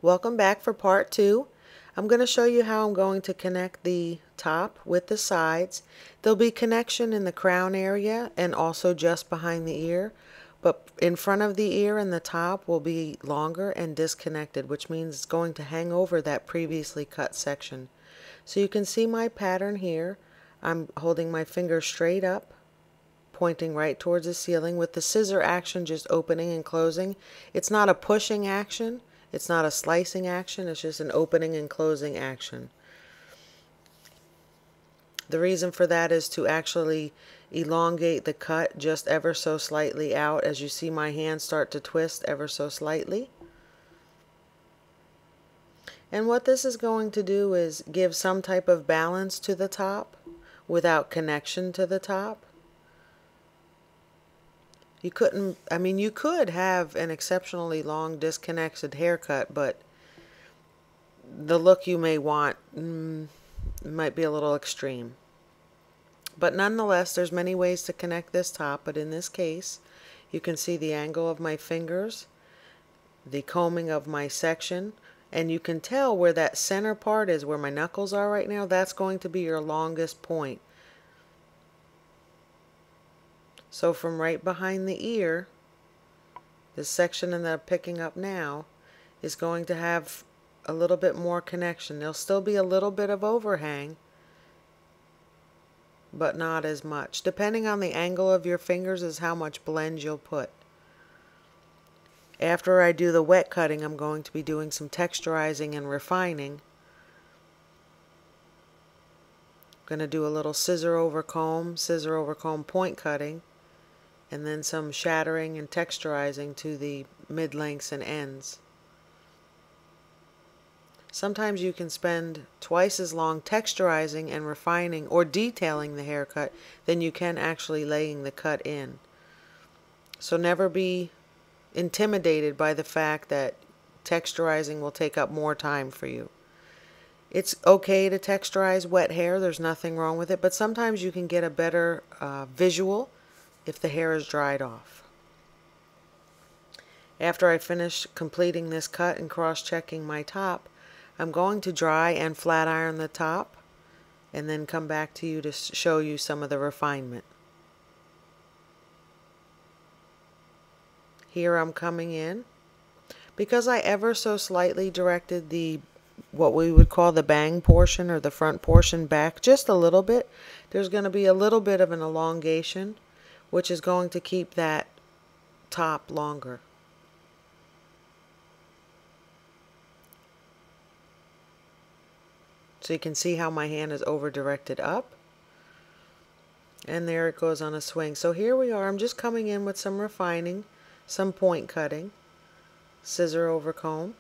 Welcome back for part 2. I'm going to show you how I'm going to connect the top with the sides. There'll be connection in the crown area and also just behind the ear, but in front of the ear and the top will be longer and disconnected, which means it's going to hang over that previously cut section. So you can see my pattern here. I'm holding my finger straight up, pointing right towards the ceiling with the scissor action just opening and closing. It's not a pushing action. It's not a slicing action, it's just an opening and closing action. The reason for that is to actually elongate the cut just ever so slightly out as you see my hand start to twist ever so slightly. And what this is going to do is give some type of balance to the top without connection to the top. You could have an exceptionally long disconnected haircut, but the look you may want might be a little extreme. But nonetheless, there's many ways to connect this top, but in this case, you can see the angle of my fingers, the combing of my section, and you can tell where that center part is, where my knuckles are right now. That's going to be your longest point. So from right behind the ear, this section that I'm picking up now is going to have a little bit more connection. There'll still be a little bit of overhang, but not as much. Depending on the angle of your fingers is how much blend you'll put. After I do the wet cutting, I'm going to be doing some texturizing and refining. I'm going to do a little scissor over comb point cutting, and then some shattering and texturizing to the mid-lengths and ends. Sometimes you can spend twice as long texturizing and refining or detailing the haircut than you can actually laying the cut in. So never be intimidated by the fact that texturizing will take up more time for you. It's okay to texturize wet hair, there's nothing wrong with it, but sometimes you can get a better visual if the hair is dried off. After I finish completing this cut and cross-checking my top, I'm going to dry and flat iron the top and then come back to you to show you some of the refinement. Here I'm coming in. Because I ever so slightly directed the what we would call the bang portion or the front portion back just a little bit, there's going to be a little bit of an elongation, which is going to keep that top longer. So you can see how my hand is over directed up, and there it goes on a swing. So here we are. I'm just coming in with some refining, some point cutting, scissor over comb.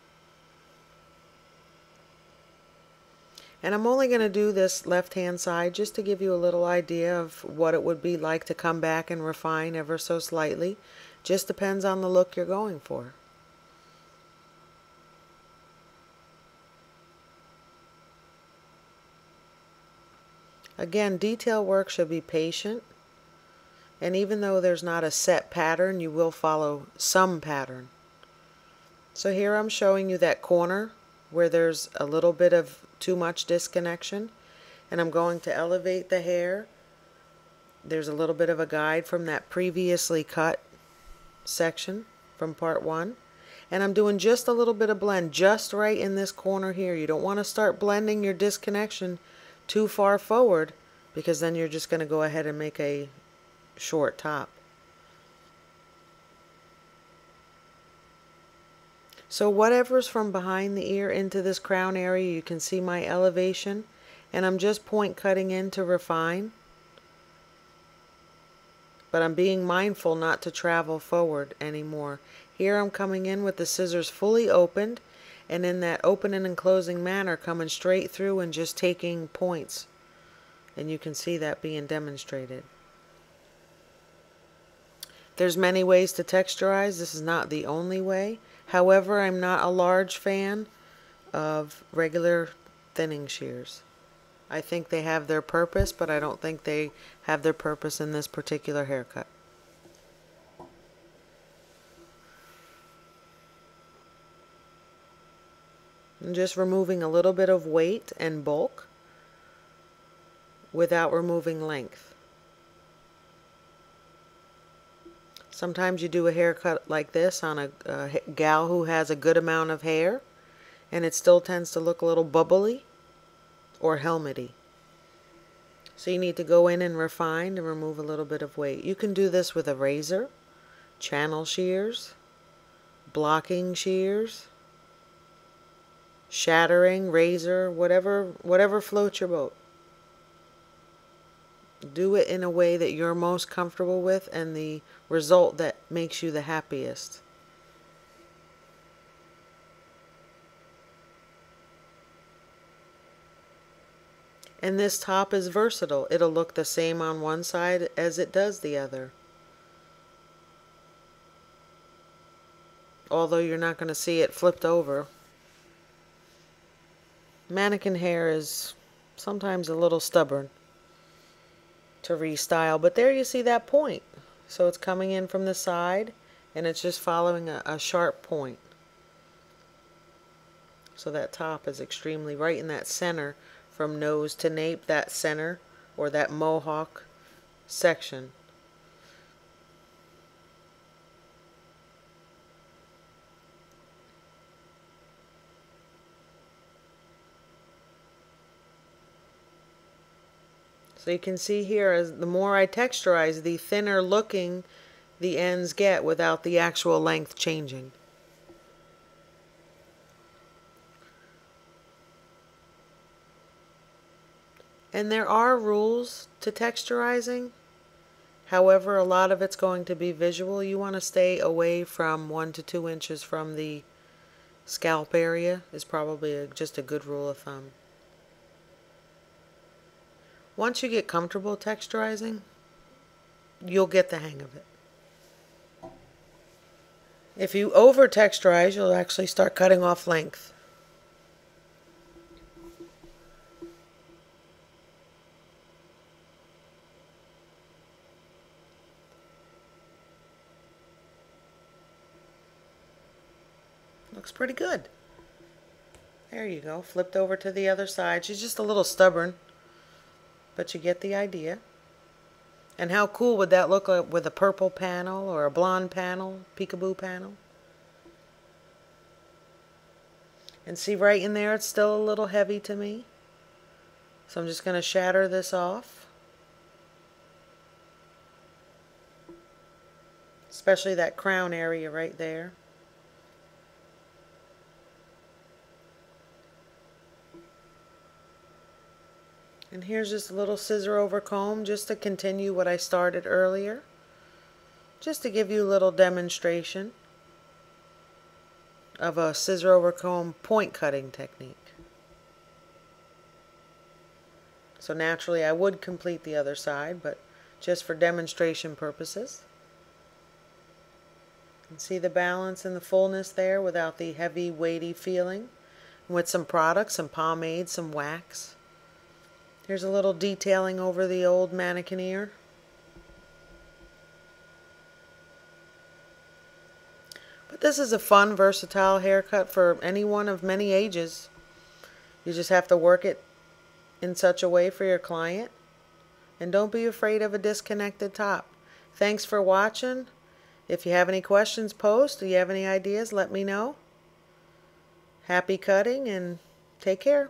And I'm only going to do this left hand side just to give you a little idea of what it would be like to come back and refine ever so slightly. Just depends on the look you're going for. Again, detail work should be patient, and even though there's not a set pattern, you will follow some pattern. So here I'm showing you that corner where there's a little bit of too much disconnection, and I'm going to elevate the hair. There's a little bit of a guide from that previously cut section from part 1, and I'm doing just a little bit of blend just right in this corner here. You don't want to start blending your disconnection too far forward, because then you're just going to go ahead and make a short top. So whatever's from behind the ear into this crown area, you can see my elevation, and I'm just point cutting in to refine, but I'm being mindful not to travel forward anymore. Here I'm coming in with the scissors fully opened, and in that opening and closing manner, coming straight through and just taking points, and you can see that being demonstrated. There's many ways to texturize. This is not the only way. However, I'm not a large fan of regular thinning shears. I think they have their purpose, but I don't think they have their purpose in this particular haircut. And just removing a little bit of weight and bulk without removing length. Sometimes you do a haircut like this on a gal who has a good amount of hair and it still tends to look a little bubbly or helmety. So you need to go in and refine and remove a little bit of weight. You can do this with a razor, channel shears, blocking shears, shattering, razor, whatever floats your boat. Do it in a way that you're most comfortable with and the result that makes you the happiest. And this top is versatile. It'll look the same on one side as it does the other. Although you're not going to see it flipped over. Mannequin hair is sometimes a little stubborn to restyle, but there you see that point. So it's coming in from the side and it's just following a sharp point. So that top is extremely right in that center from nose to nape, that center or that mohawk section. So you can see here, as the more I texturize, the thinner looking the ends get without the actual length changing. And there are rules to texturizing. However, a lot of it's going to be visual. You want to stay away from 1 to 2 inches from the scalp area is probably just a good rule of thumb. Once you get comfortable texturizing, you'll get the hang of it. If you over texturize, you'll actually start cutting off length. Looks pretty good. There you go. Flipped over to the other side. She's just a little stubborn, but you get the idea. And how cool would that look like with a purple panel or a blonde panel, peekaboo panel? And see right in there, it's still a little heavy to me. So I'm just going to shatter this off. Especially that crown area right there. And here's just a little scissor over comb just to continue what I started earlier. Just to give you a little demonstration of a scissor over comb point cutting technique. So naturally I would complete the other side, but just for demonstration purposes. And see the balance and the fullness there without the heavy weighty feeling. With some products, some pomade, some wax. Here's a little detailing over the old mannequin ear. But this is a fun, versatile haircut for anyone of many ages. You just have to work it in such a way for your client. And don't be afraid of a disconnected top. Thanks for watching. If you have any questions, post. Do you have any ideas? Let me know. Happy cutting and take care.